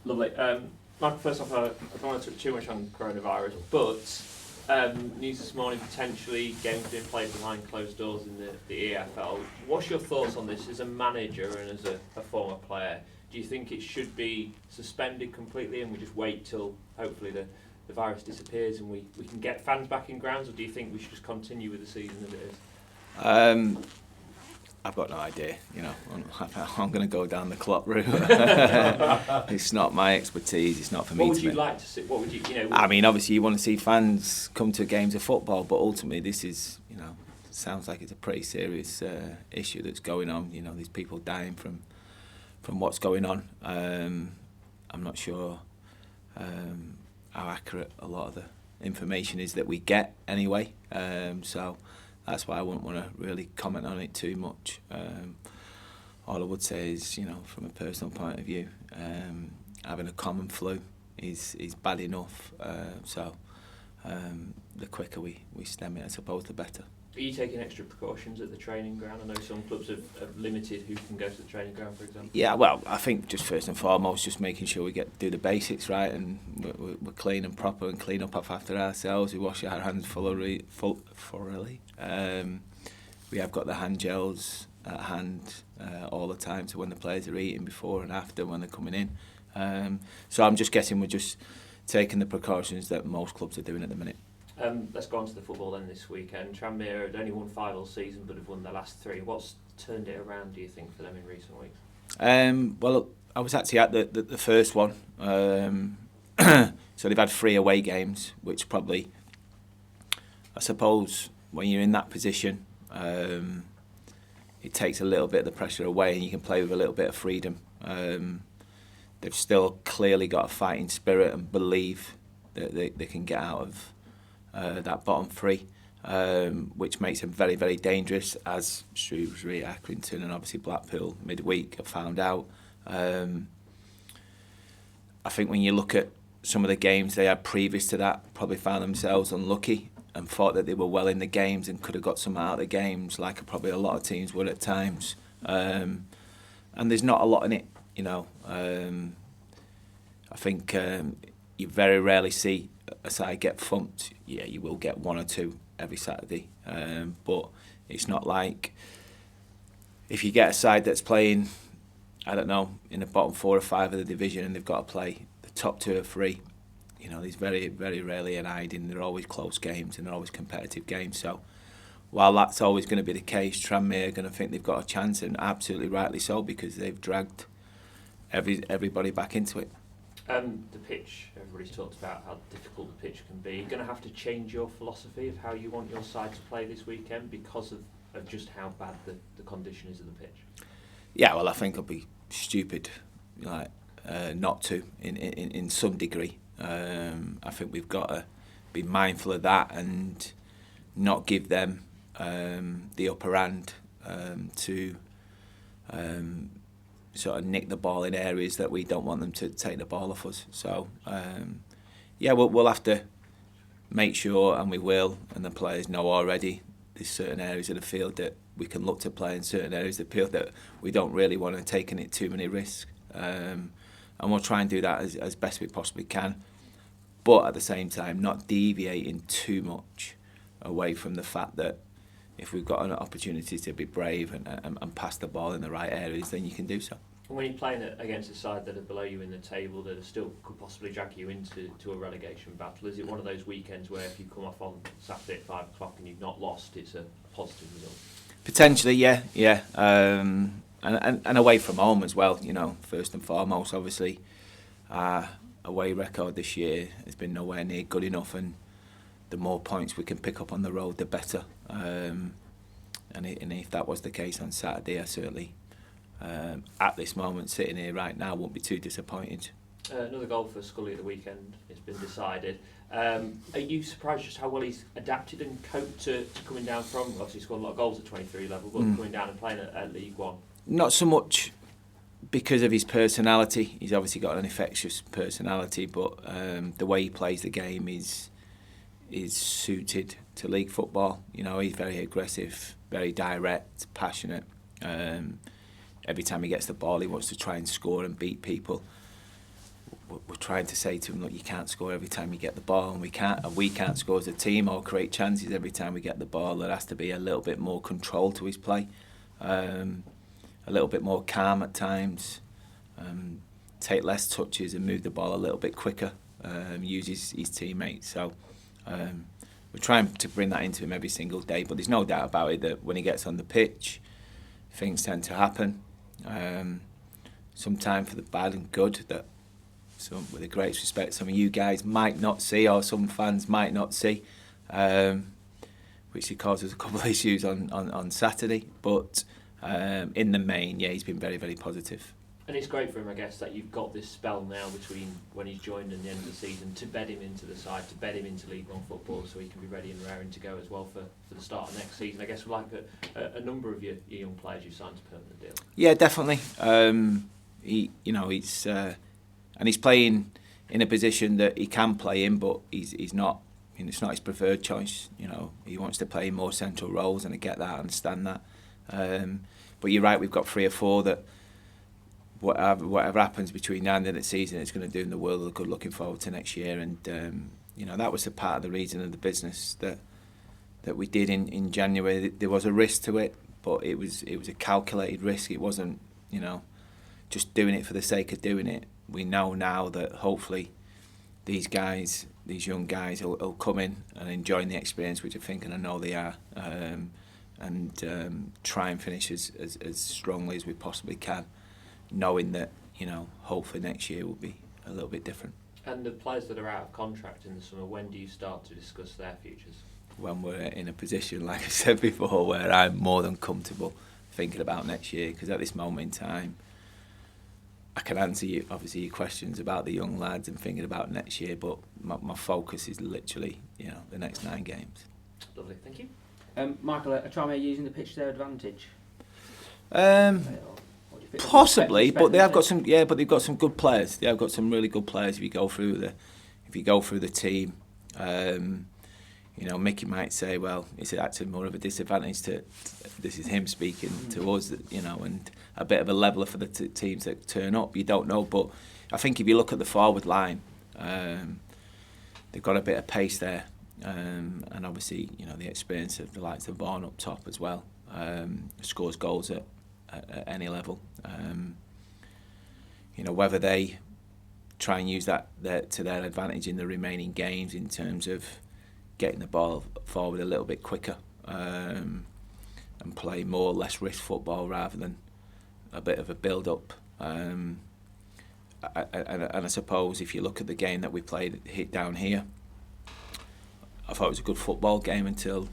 Lovely. Michael, first off, I don't want to touch too much on coronavirus, but news this morning, potentially games being played behind closed doors in the EFL. What's your thoughts on this as a manager and as a former player? Do you think it should be suspended completely and we just wait till hopefully the virus disappears and we can get fans back in grounds, or do you think we should just continue with the season as it is? I've got no idea. I'm going to go down the clock route. It's not my expertise. It's not for me. What would you like to see? What would you? I mean, obviously, you want to see fans come to games of football, but ultimately, this is, sounds like it's a pretty serious issue that's going on. These people dying from what's going on. I'm not sure how accurate a lot of the information is that we get anyway. So that's why I wouldn't want to really comment on it too much. All I would say is, from a personal point of view, having a common flu is bad enough. So the quicker we stem it, I suppose, the better. Are you taking extra precautions at the training ground? I know some clubs have limited who can go to the training ground, for example. Yeah, well, I think just first and foremost, just making sure we do the basics right, and we're clean and proper and clean up after ourselves. We wash our hands thoroughly. We have got the hand gels at hand all the time, so when the players are eating, before and after, when they're coming in. So I'm just guessing we're just taking the precautions that most clubs are doing at the minute. Let's go on to the football then this weekend. Tranmere had only won 5 all season, but have won their last 3. What's turned it around, do you think, for them in recent weeks? Well, I was actually at the first one. So they've had 3 away games, which probably, I suppose, when you're in that position, it takes a little bit of the pressure away and you can play with a little bit of freedom. They've still clearly got a fighting spirit and believe that they can get out of that bottom 3, which makes them very, very dangerous, as Shrewsbury, Accrington and obviously Blackpool midweek have found out. I think when you look at some of the games they had previous to that, probably found themselves unlucky and thought that they were well in the games and could have got some out of the games, like probably a lot of teams would at times. And there's not a lot in it, I think you very rarely see a side get thumped. Yeah, you will get 1 or 2 every Saturday, but it's not like if you get a side that's playing, I don't know, in the bottom 4 or 5 of the division and they've got to play the top 2 or 3. There's very, very rarely an hiding. They're always close games and they're always competitive games. So while that's always going to be the case, Tranmere are going to think they've got a chance, and absolutely rightly so, because they've dragged everybody back into it. The pitch, everybody's talked about how difficult the pitch can be. You're going to have to change your philosophy of how you want your side to play this weekend because of just how bad the condition is of the pitch. Yeah, well, I think it'll be stupid not to in some degree. I think we've got to be mindful of that and not give them the upper hand to sort of nick the ball in areas that we don't want them to take the ball off us. So, we'll have to make sure, and we will, and the players know already, there's certain areas of the field that we can look to play in, certain areas of the field that we don't really want to take in it too many risks. And we'll try and do that as best we possibly can. But at the same time, not deviating too much away from the fact that if we've got an opportunity to be brave and pass the ball in the right areas, then you can do so. And when you're playing against a side that are below you in the table, that are still could possibly drag you into a relegation battle, is it one of those weekends where if you come off on Saturday at 5 o'clock and you've not lost, it's a positive result? Potentially, yeah. And away from home as well, first and foremost, obviously. Away record this year has been nowhere near good enough, and the more points we can pick up on the road, the better. And if that was the case on Saturday, I certainly, at this moment, sitting here right now, won't be too disappointed. Another goal for Scully at the weekend. It's been decided. Are you surprised just how well he's adapted and coped to coming down from, obviously scored a lot of goals at 23 level, but coming down and playing at League One? Not so much because of his personality. He's obviously got an infectious personality, but the way he plays the game is suited to league football. He's very aggressive, very direct, passionate. Every time he gets the ball, he wants to try and score and beat people. we're trying to say to him, look, you can't score every time you get the ball, and we can't score as a team or create chances every time we get the ball. There has to be a little bit more control to his play, a little bit more calm at times, take less touches and move the ball a little bit quicker, use his teammates. So we're trying to bring that into him every single day, but there's no doubt about it that when he gets on the pitch, things tend to happen. Sometimes for the bad and good, that with the greatest respect, some of you guys might not see, or some fans might not see, which causes a couple of issues on Saturday. But in the main, yeah, he's been very, very positive. And it's great for him, I guess, that you've got this spell now between when he's joined and the end of the season to bed him into the side, to bed him into League One football, so he can be ready and raring to go as well for the start of next season. I guess like a number of your young players you've signed a permanent deal. Yeah, definitely. He's playing in a position that he can play in, but he's not. It's not his preferred choice. He wants to play more central roles, and I get that, I understand that. But you're right. We've got 3 or 4 that. Whatever happens between now and the end of the season, it's going to do in the world of good looking forward to next year. And that was a part of the reason of the business that we did in January. There was a risk to it, but it was a calculated risk. It wasn't just doing it for the sake of doing it. We know now that hopefully these young guys will come in and enjoy the experience, which I think and I know they are, and try and finish as strongly as we possibly can, knowing that hopefully next year will be a little bit different. And the players that are out of contract in the summer, when do you start to discuss their futures? When we're in a position, like I said before, where I'm more than comfortable thinking about next year, because at this moment in time I can answer your questions about the young lads and thinking about next year, but my focus is literally the next 9 games. Lovely, thank you. Michael, are Tranmere using the pitch to their advantage? Possibly, but they have got some. Yeah, but they've got some good players. They have got some really good players. If you go through the team, Mickey might say, well, is it actually more of a disadvantage to? This is him speaking to us, and a bit of a leveler for the teams that turn up. You don't know, but I think if you look at the forward line, they've got a bit of pace there, and obviously the experience of the likes of Vaughan up top as well. Scores goals at any level. Whether they try and use that to their advantage in the remaining games in terms of getting the ball forward a little bit quicker, and play more less risk football rather than a bit of a build-up. And I suppose if you look at the game that we played down here, I thought it was a good football game until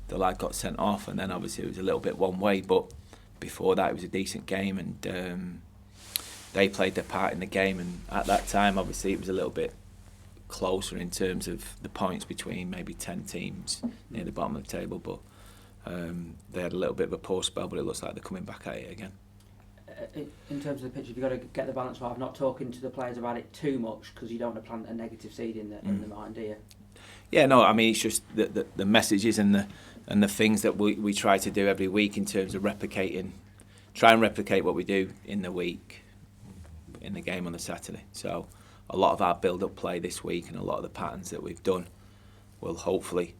the lad got sent off, and then obviously it was a little bit one way, but before that it was a decent game, and they played their part in the game, and at that time obviously it was a little bit closer in terms of the points between maybe 10 teams near the bottom of the table, but they had a little bit of a poor spell, but it looks like they're coming back at it again. In terms of the pitch, have you got to get the balance right of not talking to the players about it too much, because you don't want to plant a negative seed in the mind, do you? Yeah, no, I mean it's just the messages and the things that we try to do every week in terms of try and replicate what we do in the week in the game on the Saturday. So a lot of our build-up play this week and a lot of the patterns that we've done will hopefully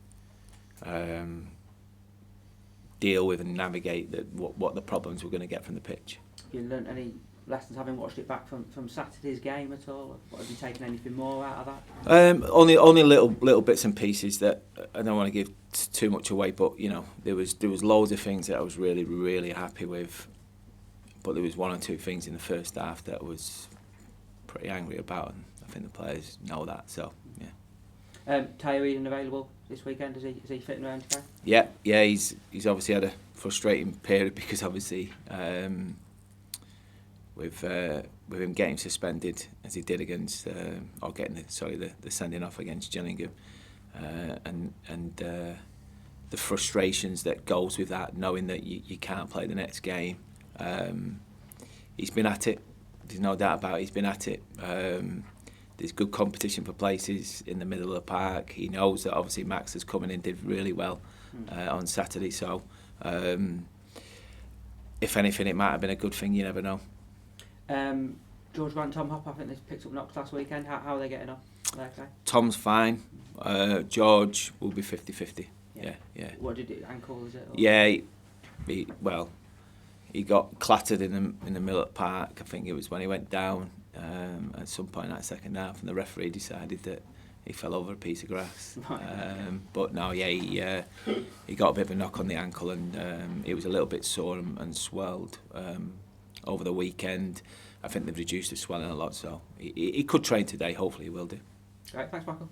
deal with and navigate what the problems we're going to get from the pitch. Have you learnt any lessons having watched it back from Saturday's game at all? Have you taken anything more out of that? Only little bits and pieces that I don't want to give too much away, but there was loads of things that I was really, really happy with, but there was 1 or 2 things in the first half that I was pretty angry about, and I think the players know that. So yeah. Tayo Eden available this weekend? Is he fitting around to go? Yeah. He's obviously had a frustrating period because obviously with him getting suspended as he did against or getting the sending off against Gillingham, and the frustrations that goes with that, knowing that you can't play the next game. He's been at it. There's no doubt about it. He's been at it. There's good competition for places in the middle of the park. He knows that obviously Max has come in and did really well on Saturday. So if anything, it might have been a good thing. You never know. George Grant, Tom Hopper, I think they picked up knocks last weekend. How are they getting on? Are they okay? Tom's fine. George will be 50-50. Yeah. What did it, ankle, is it? Or? Yeah, he got clattered in the middle of the park. I think it was when he went down at some point in that second half, and the referee decided that he fell over a piece of grass. But no, he got a bit of a knock on the ankle, and it was a little bit sore and swelled over the weekend. I think they've reduced the swelling a lot, so he could train today. Hopefully he will do. Right, thanks, Michael.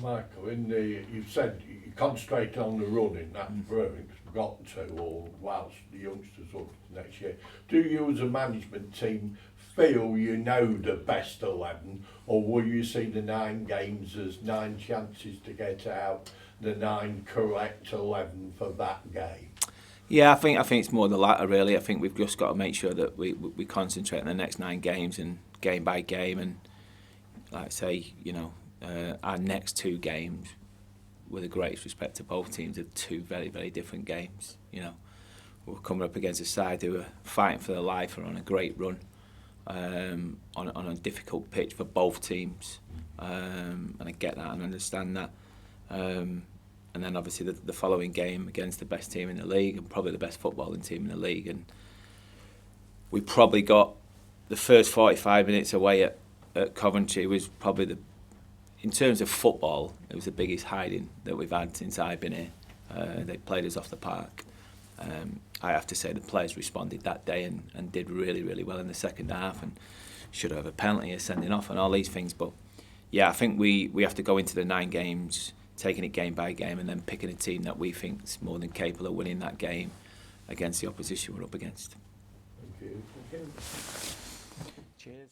Michael, you said you concentrate on the running, that's brilliant, because we've got to, or whilst the youngsters up next year. Do you as a management team feel you know the best 11, or will you see the 9 games as 9 chances to get out, the 9 correct 11 for that game? Yeah, I think it's more the latter really. I think we've just got to make sure that we concentrate on the next 9 games and game by game, and like I say, our next 2 games, with the greatest respect to both teams, are 2 very, very different games. We're coming up against a side who are fighting for their life, are on a great run, on a difficult pitch for both teams, and I get that and understand that. And then obviously the following game against the best team in the league, and probably the best footballing team in the league, and we probably got the first 45 minutes away at Coventry was probably in terms of football, it was the biggest hiding that we've had since I've been here. They played us off the park. I have to say the players responded that day and did really, really well in the second half, and should have a penalty, a sending off, and all these things. But yeah, I think we have to go into the 9 games, taking it game by game, and then picking a team that we think is more than capable of winning that game against the opposition we're up against. Thank you. Cheers.